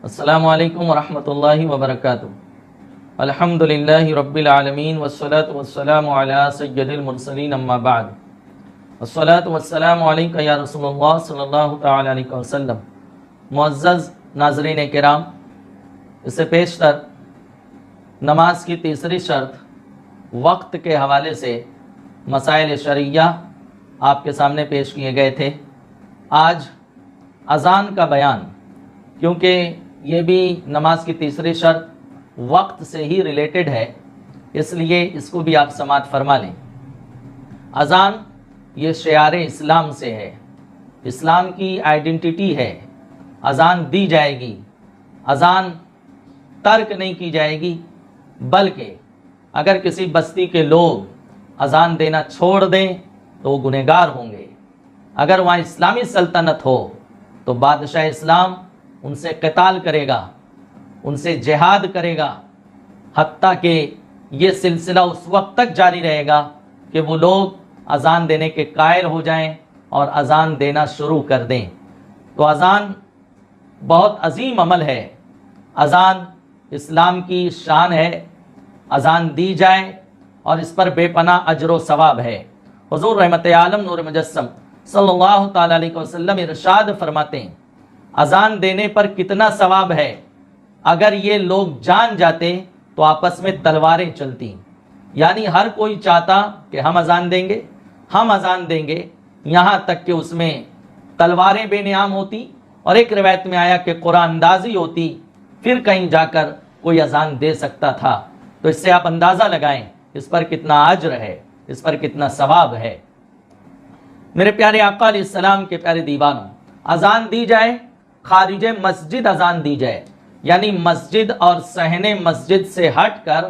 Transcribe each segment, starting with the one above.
السلام علیکم ورحمۃ اللہ وبرکاتہ۔ الحمدللہ رب العالمین والصلاة والسلام علی سید المرسلین اما بعد۔ الصلاة والسلام علیکہ یا رسول اللہ صلی اللہ تعالی علیہ وسلم۔ معزز ناظرین کرام، اس سے پیشتر نماز کی تیسری شرط وقت کے حوالے سے مسائل شرعیہ آپ کے سامنے پیش کیے گئے تھے۔ آج اذان کا بیان، کیونکہ یہ بھی نماز کی تیسری شرط وقت سے ہی ریلیٹڈ ہے، اس لیے اس کو بھی آپ سماعت فرما لیں۔ اذان یہ شعار اسلام سے ہے، اسلام کی آئیڈینٹی ہے۔ اذان دی جائے گی، اذان ترک نہیں کی جائے گی، بلکہ اگر کسی بستی کے لوگ اذان دینا چھوڑ دیں تو وہ گنہگار ہوں گے۔ اگر وہاں اسلامی سلطنت ہو تو بادشاہ اسلام ان سے قتال کرے گا، ان سے جہاد کرے گا، حتیٰ کہ یہ سلسلہ اس وقت تک جاری رہے گا کہ وہ لوگ اذان دینے کے قائل ہو جائیں اور اذان دینا شروع کر دیں۔ تو اذان بہت عظیم عمل ہے، اذان اسلام کی شان ہے۔ اذان دی جائے اور اس پر بے پناہ اجر و ثواب ہے۔ حضور رحمت عالم نور مجسم صلی اللہ تعالی علیہ وسلم ارشاد فرماتے ہیں، اذان دینے پر کتنا ثواب ہے، اگر یہ لوگ جان جاتے تو آپس میں تلواریں چلتی۔ یعنی ہر کوئی چاہتا کہ ہم اذان دیں گے، ہم اذان دیں گے، یہاں تک کہ اس میں تلواریں بے نیام ہوتی، اور ایک روایت میں آیا کہ قرآن اندازی ہوتی، پھر کہیں جا کر کوئی اذان دے سکتا تھا۔ تو اس سے آپ اندازہ لگائیں اس پر کتنا اجر ہے، اس پر کتنا ثواب ہے۔ میرے پیارے آقا علیہ السلام کے پیارے دیوانوں، اذان دی جائے، خارج مسجد اذان دی جائے، یعنی مسجد اور صحن مسجد سے ہٹ کر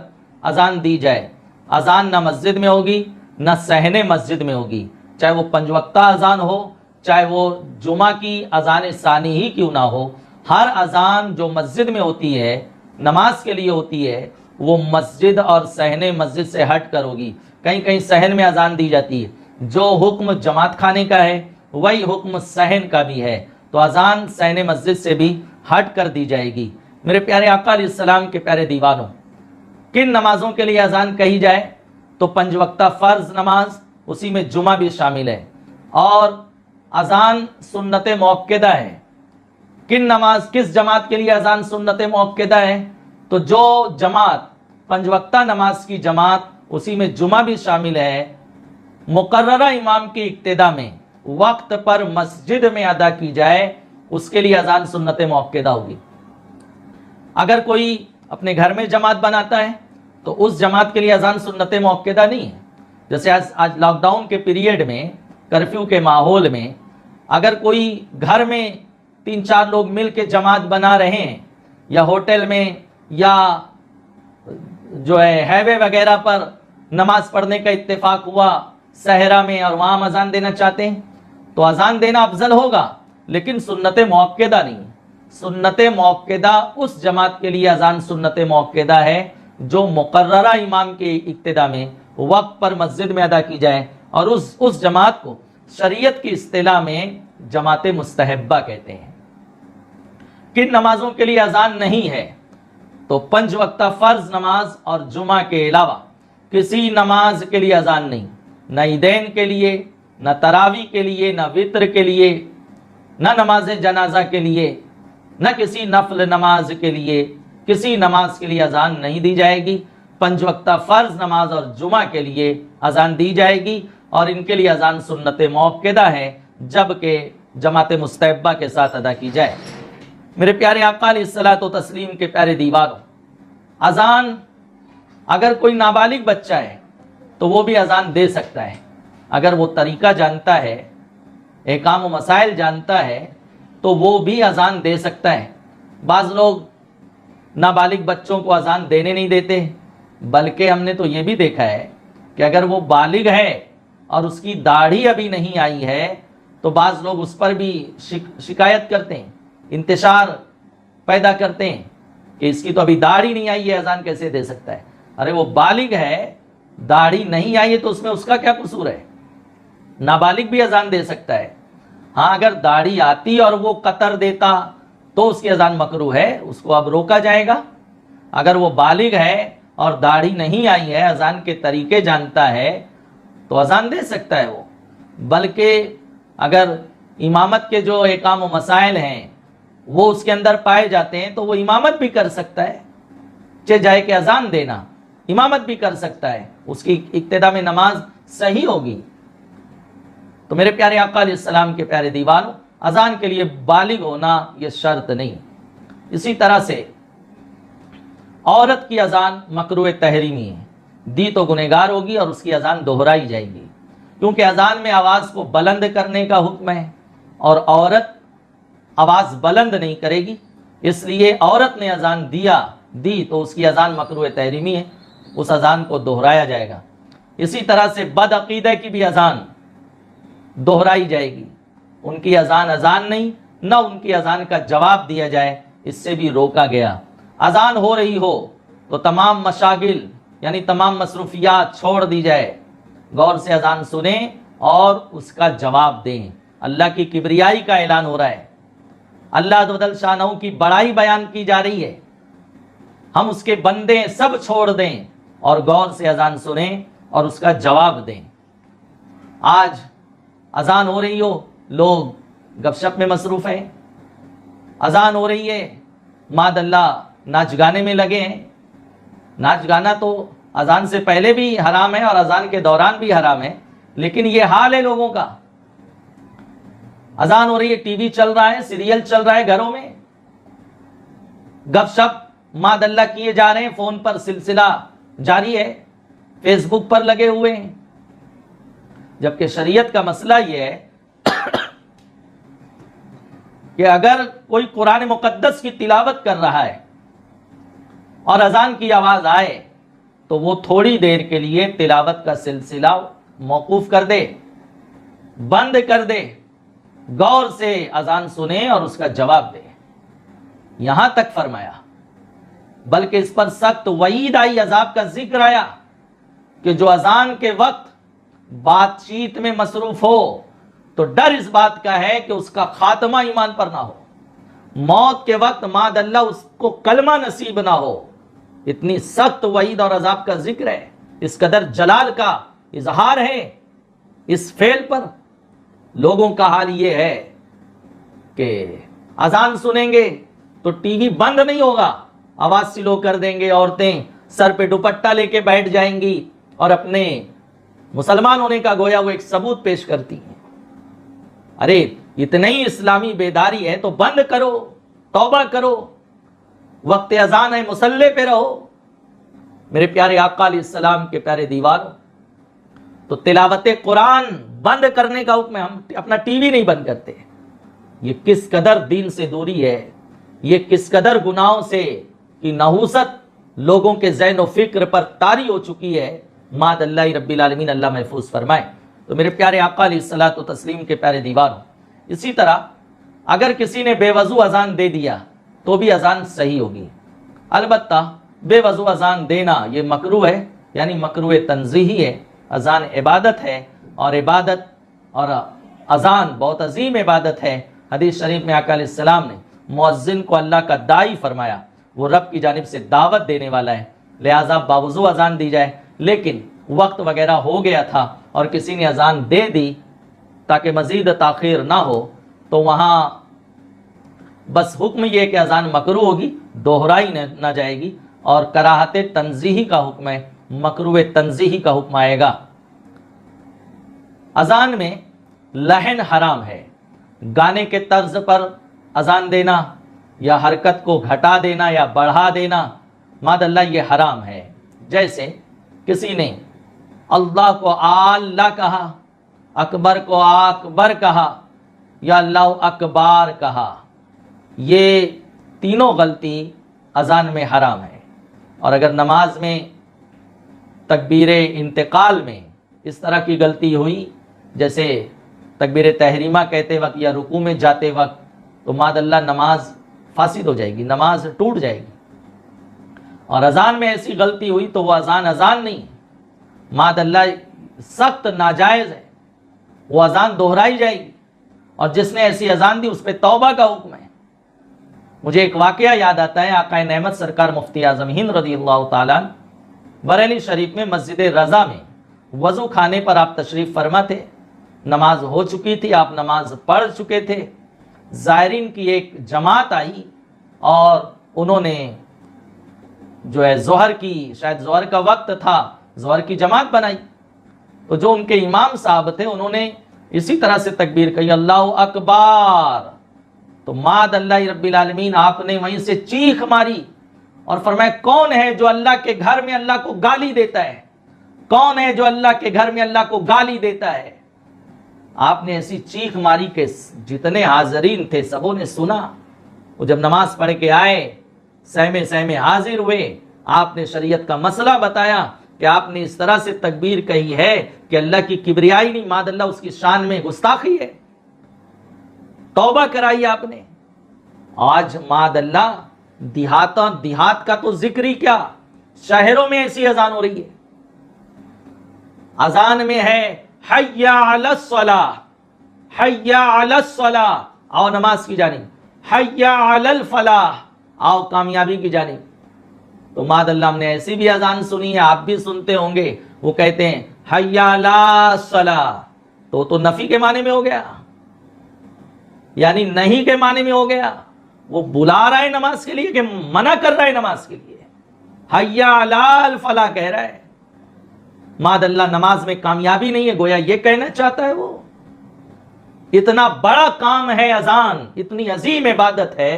اذان دی جائے۔ اذان نہ مسجد میں ہوگی نہ صحن مسجد میں ہوگی، چاہے وہ 5 وقتہ اذان ہو، چاہے وہ جمعہ کی اذان ثانی ہی کیوں نہ ہو۔ ہر اذان جو مسجد میں ہوتی ہے، نماز کے لیے ہوتی ہے، وہ مسجد اور صحن مسجد سے ہٹ کر ہوگی۔ کہیں کہیں صحن میں اذان دی جاتی ہے، جو حکم جماعت خانے کا ہے وہی حکم صحن کا بھی ہے، تو اذان صحن مسجد سے بھی ہٹ کر دی جائے گی۔ میرے پیارے آقا علیہ السلام کے پیارے دیوانوں، کن نمازوں کے لیے اذان کہی جائے تو 5 وقتہ فرض نماز، اسی میں جمعہ بھی شامل ہے، اور اذان سنت موقدہ ہے۔ کس جماعت کے لیے اذان سنت موقدہ ہے؟ تو جو جماعت 5 وقتہ نماز کی جماعت، اسی میں جمعہ بھی شامل ہے، مقررہ امام کی اقتداء میں وقت پر مسجد میں ادا کی جائے، اس کے لیے اذان سنت موقدہ ہوگی۔ اگر کوئی اپنے گھر میں جماعت بناتا ہے تو اس جماعت کے لیے اذان سنت موقدہ نہیں ہے۔ جیسے آج لاک ڈاؤن کے پیریڈ میں، کرفیو کے ماحول میں، اگر کوئی گھر میں 3-4 لوگ مل کے جماعت بنا رہے ہیں، یا ہوٹل میں، یا جو ہے ہائی وے وغیرہ پر نماز پڑھنے کا اتفاق ہوا صحرا میں، اور وہاں اذان دینا چاہتے ہیں، تو اذان دینا افضل ہوگا، لیکن سنت موقدہ نہیں۔ سنت موقدہ اس جماعت کے لیے اذان سنت موقدہ ہے جو مقررہ امام کے اقتداء میں وقت پر مسجد میں ادا کی جائے، اور اس جماعت کو شریعت کی اصطلاح میں جماعت مستحبہ کہتے ہیں۔ کن نمازوں کے لیے اذان نہیں ہے تو 5 وقتہ فرض نماز اور جمعہ کے علاوہ کسی نماز کے لیے اذان نہیں، نہ عیدین کے لیے، نہ تراویح کے لیے، نہ وطر کے لیے، نہ نماز جنازہ کے لیے، نہ کسی نفل نماز کے لیے، کسی نماز کے لیے اذان نہیں دی جائے گی۔ 5 وقتہ فرض نماز اور جمعہ کے لیے اذان دی جائے گی، اور ان کے لیے اذان سنت موقدہ ہے، جبکہ جماعت مستحبہ کے ساتھ ادا کی جائے۔ میرے پیارے آقا علیہ الصلوۃ والتسلیم کے پیارے دیوانوں، اذان اگر کوئی نابالغ بچہ ہے تو وہ بھی اذان دے سکتا ہے، اگر وہ طریقہ جانتا ہے، احکام و مسائل جانتا ہے تو وہ بھی اذان دے سکتا ہے۔ بعض لوگ نابالغ بچوں کو اذان دینے نہیں دیتے، بلکہ ہم نے تو یہ بھی دیکھا ہے کہ اگر وہ بالغ ہے اور اس کی داڑھی ابھی نہیں آئی ہے تو بعض لوگ اس پر بھی شکایت کرتے ہیں، انتشار پیدا کرتے ہیں کہ اس کی تو ابھی داڑھی نہیں آئی ہے، اذان کیسے دے سکتا ہے؟ ارے وہ بالغ ہے، داڑھی نہیں آئی ہے تو اس میں اس کا کیا قصور ہے؟ نابالغ بھی اذان دے سکتا ہے۔ ہاں اگر داڑھی آتی اور وہ قطر دیتا تو اس کی اذان مکروہ ہے، اس کو اب روکا جائے گا۔ اگر وہ بالغ ہے اور داڑھی نہیں آئی ہے، اذان کے طریقے جانتا ہے تو اذان دے سکتا ہے وہ۔ بلکہ اگر امامت کے جو احکام و مسائل ہیں وہ اس کے اندر پائے جاتے ہیں تو وہ امامت بھی کر سکتا ہے، چہ جائے کہ اذان دینا امامت بھی کر سکتا ہے، اس کی ابتدا میں نماز صحیح ہوگی۔ تو میرے پیارے آقا علیہ السلام کے پیارے دیوانوں، اذان کے لیے بالغ ہونا یہ شرط نہیں۔ اسی طرح سے عورت کی اذان مکروہ تحریمی ہے، دی تو گنہگار ہوگی اور اس کی اذان دہرائی جائے گی، کیونکہ اذان میں آواز کو بلند کرنے کا حکم ہے اور عورت آواز بلند نہیں کرے گی، اس لیے عورت نے اذان دی تو اس کی اذان مکروہ تحریمی ہے، اس اذان کو دہرایا جائے گا۔ اسی طرح سے بد عقیدہ کی بھی اذان دہرائی جائے گی، ان کی اذان نہیں، نہ ان کی اذان کا جواب دیا جائے، اس سے بھی روکا گیا۔ اذان ہو رہی ہو تو تمام مشاغل یعنی تمام مصروفیات چھوڑ دی جائے، غور سے اذان سنیں اور اس کا جواب دیں۔ اللہ کی کبریائی کا اعلان ہو رہا ہے، اللہ عز و جل شانہ کی بڑائی بیان کی جا رہی ہے، ہم اس کے بندے سب چھوڑ دیں اور غور سے اذان سنیں اور اس کا جواب دیں۔ آج اذان ہو رہی ہو، لوگ گپ شپ میں مصروف ہیں، اذان ہو رہی ہے، ماد اللہ ناچ گانے میں لگے ہیں۔ ناچ گانا تو اذان سے پہلے بھی حرام ہے اور اذان کے دوران بھی حرام ہے، لیکن یہ حال ہے لوگوں کا۔ اذان ہو رہی ہے، ٹی وی چل رہا ہے، سیریل چل رہا ہے گھروں میں، گپ شپ ماد اللہ کیے جا رہے ہیں، فون پر سلسلہ جاری ہے، فیس بک پر لگے ہوئے ہیں۔ جبکہ شریعت کا مسئلہ یہ ہے کہ اگر کوئی قرآن مقدس کی تلاوت کر رہا ہے اور اذان کی آواز آئے تو وہ تھوڑی دیر کے لیے تلاوت کا سلسلہ موقوف کر دے، بند کر دے، غور سے اذان سنے اور اس کا جواب دے، یہاں تک فرمایا۔ بلکہ اس پر سخت وعید آئی، عذاب کا ذکر آیا کہ جو اذان کے وقت بات چیت میں مصروف ہو تو ڈر اس بات کا ہے کہ اس کا خاتمہ ایمان پر نہ ہو، موت کے وقت ماد اللہ اس کو کلمہ نصیب نہ ہو۔ اتنی سخت وعید اور عذاب کا ذکر ہے، اس قدر جلال کا اظہار ہے اس فعل پر۔ لوگوں کا حال یہ ہے کہ اذان سنیں گے تو ٹی وی بند نہیں ہوگا، آواز سلو کر دیں گے، عورتیں سر پہ دوپٹہ لے کے بیٹھ جائیں گی اور اپنے مسلمان ہونے کا گویا وہ ایک ثبوت پیش کرتی ہیں۔ ارے اتنی ہی اسلامی بیداری ہے تو بند کرو، توبہ کرو، وقت اذان ہے، مصلی پہ رہو۔ میرے پیارے آقا علیہ السلام کے پیارے دیواروں، تو تلاوت قرآن بند کرنے کا حکم ہے، ہم اپنا ٹی وی نہیں بند کرتے۔ یہ کس قدر دین سے دوری ہے، یہ کس قدر گناہوں سے کی نحوست لوگوں کے ذہن و فکر پر طاری ہو چکی ہے، ماد اللہ رب العالمین اللہ محفوظ فرمائے۔ تو میرے پیارے آقا علیہ الصلوۃ والتسلیم کے پیارے دیواروں، اسی طرح اگر کسی نے بے وضو اذان دے دیا تو بھی اذان صحیح ہوگی۔ البتہ بے وضو اذان دینا یہ مکروہ ہے، یعنی مکروہ تنزیہی ہے۔ اذان عبادت ہے اور عبادت اور اذان بہت عظیم عبادت ہے۔ حدیث شریف میں آقا علیہ السلام نے مؤذن کو اللہ کا داعی فرمایا، وہ رب کی جانب سے دعوت دینے والا ہے، لہٰذا باوضو اذان دی جائے۔ لیکن وقت وغیرہ ہو گیا تھا اور کسی نے اذان دے دی تاکہ مزید تاخیر نہ ہو تو وہاں بس حکم یہ کہ اذان مکروہ ہوگی، دہرائی نہ جائے گی، اور کراہت تنزیہی کا حکم ہے، مکروہ تنزیہی کا حکم آئے گا۔ اذان میں لحن حرام ہے، گانے کے طرز پر اذان دینا یا حرکت کو گھٹا دینا یا بڑھا دینا، ماد اللہ یہ حرام ہے۔ جیسے کسی نے اللہ کو اللہ کہا، اکبر کو اکبر کہا یا اللہ اکبار کہا، یہ تینوں غلطی اذان میں حرام ہے۔ اور اگر نماز میں تکبیر انتقال میں اس طرح کی غلطی ہوئی، جیسے تکبیر تحریمہ کہتے وقت یا رکوع میں جاتے وقت، تو ماد اللہ نماز فاسد ہو جائے گی، نماز ٹوٹ جائے گی۔ اور اذان میں ایسی غلطی ہوئی تو وہ اذان نہیں، ماد اللہ سخت ناجائز ہے، وہ اذان دہرائی جائے گی، اور جس نے ایسی اذان دی اس پہ توبہ کا حکم ہے۔ مجھے ایک واقعہ یاد آتا ہے، آقا نعمت سرکار مفتی اعظم ہند رضی اللہ تعالیٰ بریلی شریف میں مسجد رضا میں وضو خانے پر آپ تشریف فرما تھے، نماز ہو چکی تھی، آپ نماز پڑھ چکے تھے، زائرین کی ایک جماعت آئی اور انہوں نے جو ہے ظہر کی، شاید ظہر کا وقت تھا، ظہر کی جماعت بنائی، تو جو ان کے امام صاحب تھے انہوں نے اسی طرح سے تکبیر کہی، اللہ اکبر، تو ماد اللہ رب العالمین آپ نے وہیں سے چیخ ماری اور فرمایا کون ہے جو اللہ کے گھر میں اللہ کو گالی دیتا ہے؟ کون ہے جو اللہ کے گھر میں اللہ کو گالی دیتا ہے؟ آپ نے ایسی چیخ ماری کہ جتنے حاضرین تھے سبوں نے سنا۔ وہ جب نماز پڑھ کے آئے، سہمے حاضر ہوئے، آپ نے شریعت کا مسئلہ بتایا کہ آپ نے اس طرح سے تکبیر کہی ہے کہ اللہ کی کبریائی نہیں، ماد اللہ اس کی شان میں گستاخی ہے، توبہ کرائی آپ نے۔ آج ماد اللہ دیہات کا تو ذکر ہی کیا، شہروں میں ایسی اذان ہو رہی ہے، اذان میں ہے حی علی الصلاۃ، حی علی الصلاۃ، آؤ نماز کی جانب، حی علی الفلاح، آؤ کامیابی کی جانب۔ تو ماد اللہ ہم نے ایسی بھی اذان سنی ہے، آپ بھی سنتے ہوں گے، وہ کہتے ہیں حی علی الصلاۃ، تو نفی کے معنی میں ہو گیا، یعنی نہیں کے معنی میں ہو گیا، وہ بلا رہا ہے نماز کے لیے کہ منع کر رہا ہے نماز کے لیے، حی علی الفلاح کہہ رہا ہے۔ ماد اللہ نماز میں کامیابی نہیں ہے، گویا یہ کہنا چاہتا ہے وہ۔ اتنا بڑا کام ہے اذان، اتنی عظیم عبادت ہے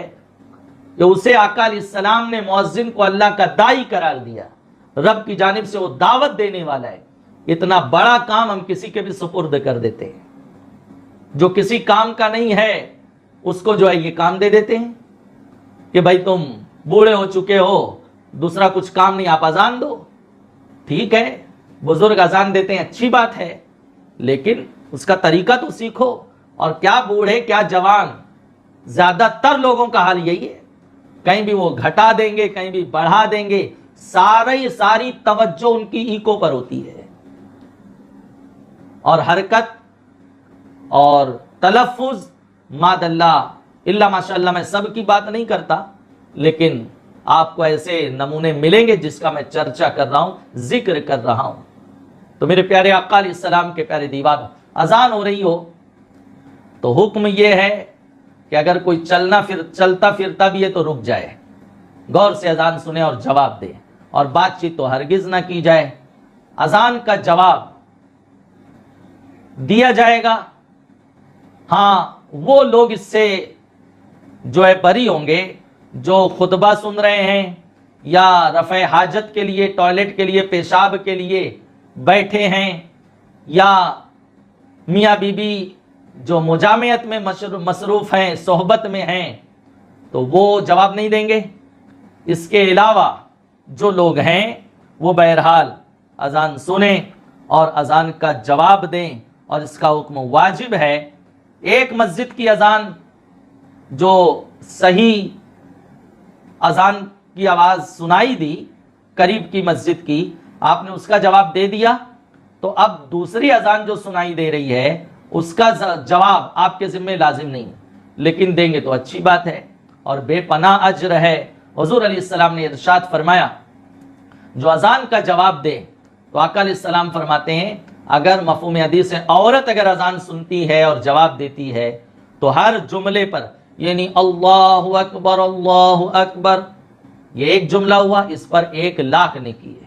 کہ اسے آقا علیہ السلام نے مؤذن کو اللہ کا داعی قرار دیا، رب کی جانب سے وہ دعوت دینے والا ہے۔ اتنا بڑا کام ہم کسی کے بھی سپرد کر دیتے ہیں، جو کسی کام کا نہیں ہے اس کو جو ہے یہ کام دے دیتے ہیں کہ بھائی تم بوڑھے ہو چکے ہو، دوسرا کچھ کام نہیں، آپ اذان دو۔ ٹھیک ہے، بزرگ اذان دیتے ہیں، اچھی بات ہے، لیکن اس کا طریقہ تو سیکھو۔ اور کیا بوڑھے کیا جوان، زیادہ تر لوگوں کا حال یہی ہے، کہیں بھی وہ گھٹا دیں گے، کہیں بھی بڑھا دیں گے، ساری توجہ ان کی ایکو پر ہوتی ہے، اور حرکت اور تلفظ ماد اللہ ماشاء اللہ، میں سب کی بات نہیں کرتا، لیکن آپ کو ایسے نمونے ملیں گے جس کا میں چرچا کر رہا ہوں، ذکر کر رہا ہوں۔ تو میرے پیارے آقا علیہ السلام کے پیارے دیوار، اذان ہو رہی ہو تو حکم یہ ہے کہ اگر کوئی چلتا پھرتا بھی ہے تو رک جائے، غور سے اذان سنے اور جواب دے، اور بات چیت تو ہرگز نہ کی جائے۔ اذان کا جواب دیا جائے گا، ہاں وہ لوگ اس سے جو ہے بری ہوں گے جو خطبہ سن رہے ہیں یا رفع حاجت کے لیے، ٹوائلٹ کے لیے، پیشاب کے لیے بیٹھے ہیں، یا میاں بیوی جو مجامعت میں مصروف ہیں، صحبت میں ہیں، تو وہ جواب نہیں دیں گے۔ اس کے علاوہ جو لوگ ہیں وہ بہرحال اذان سنیں اور اذان کا جواب دیں، اور اس کا حکم واجب ہے۔ ایک مسجد کی اذان جو صحیح اذان کی آواز سنائی دی، قریب کی مسجد کی، آپ نے اس کا جواب دے دیا، تو اب دوسری اذان جو سنائی دے رہی ہے اس کا جواب آپ کے ذمہ لازم نہیں، لیکن دیں گے تو اچھی بات ہے اور بے پناہ اجر ہے۔ حضور علیہ السلام نے ارشاد فرمایا جو اذان کا جواب دے، تو آقا علیہ السلام فرماتے ہیں اگر مفہوم حدیث ہے عورت اگر اذان سنتی ہے اور جواب دیتی ہے تو ہر جملے پر، یعنی اللہ اکبر، یہ ایک جملہ ہوا، اس پر 1,00,000 نیکی ہے۔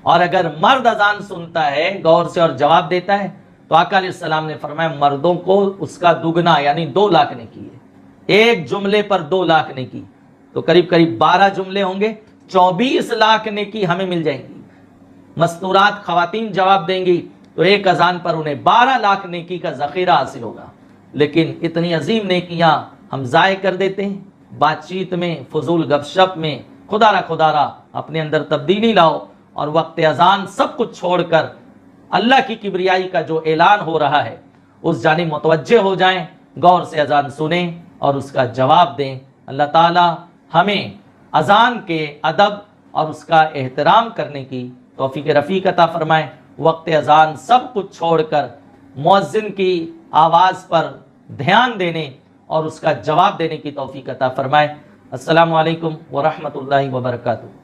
اور اگر مرد اذان سنتا ہے غور سے اور جواب دیتا ہے تو آقا علیہ السلام نے فرمایا مردوں کو اس کا دگنا یعنی 2,00,000 نیکی ہے، ایک جملے پر 2,00,000 نیکی، تو قریب 12 جملے ہوں گے، 24,00,000 نیکی ہمیں مل جائیں گی۔ مستورات خواتین جواب دیں گی تو ایک اذان پر انہیں 12,00,000 نیکی کا ذخیرہ حاصل ہوگا، لیکن اتنی عظیم نیکیاں ہم ضائع کر دیتے ہیں بات چیت میں، فضول گپ شپ میں۔ خدا را اپنے اندر تبدیلی لاؤ اور وقت اذان سب کچھ چھوڑ کر اللہ کی کبریائی کا جو اعلان ہو رہا ہے اس جانب متوجہ ہو جائیں، غور سے اذان سنیں اور اس کا جواب دیں۔ اللہ تعالی ہمیں اذان کے ادب اور اس کا احترام کرنے کی توفیق رفیق عطا فرمائے۔ وقت اذان سب کچھ چھوڑ کر مؤذن کی آواز پر دھیان دینے اور اس کا جواب دینے کی توفیق عطا فرمائے۔ السلام علیکم ورحمۃ اللہ وبرکاتہ۔